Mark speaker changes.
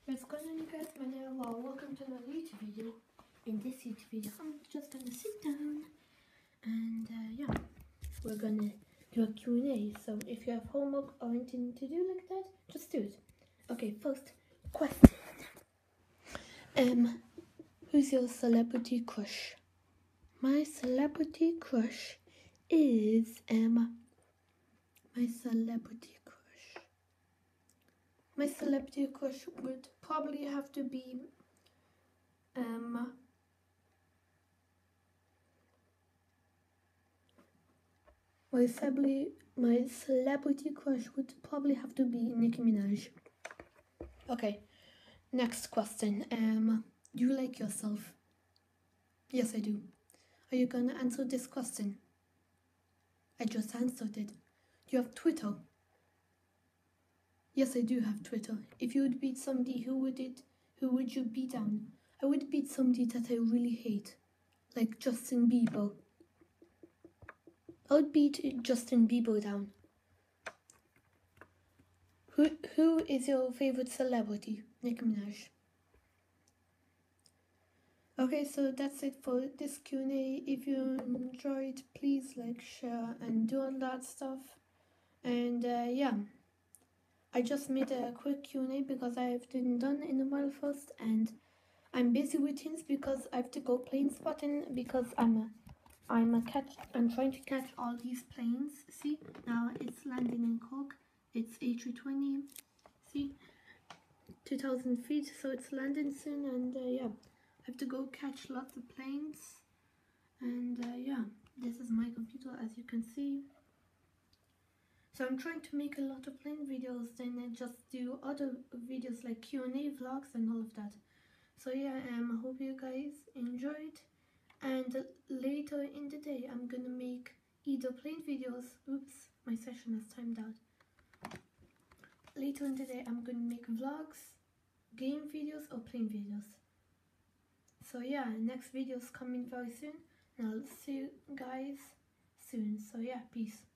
Speaker 1: What's going on, you guys? My name is Laura. Welcome to another YouTube video. In this YouTube video, I'm just gonna sit down and yeah, we're gonna do a Q&A. So if you have homework or anything to do like that, just do it. Okay, first question. Who's your celebrity crush? My celebrity crush is My celebrity crush would probably have to be my celebrity crush would probably have to be Nicki Minaj. Okay, next question. Do you like yourself? Yes, I do. Are you gonna answer this question? I just answered it. Do you have Twitter? Yes, I do have Twitter. If you would beat somebody, who would you beat down? I would beat somebody that I really hate, like Justin Bieber. I would beat Justin Bieber down. Who is your favorite celebrity? Nicki Minaj. Okay, so that's it for this Q&A. If you enjoyed, please like, share, and do all that stuff. And yeah, I just made a quick Q&A because I haven't done in a while first, and I'm busy with things because I have to go plane spotting because I'm trying to catch all these planes. See, now it's landing in Cork. It's A320. See, 2,000 feet, so it's landing soon, and yeah, I have to go catch lots of planes. And yeah, this is my computer, as you can see. So I'm trying to make a lot of plane videos, then I just do other videos like Q&A vlogs and all of that. So yeah, I hope you guys enjoyed. And later in the day, I'm gonna make either plane videos. Oops, my session has timed out. Later in the day, I'm gonna make vlogs, game videos, or plane videos. So yeah, next video is coming very soon, and I'll see you guys soon. So yeah, peace.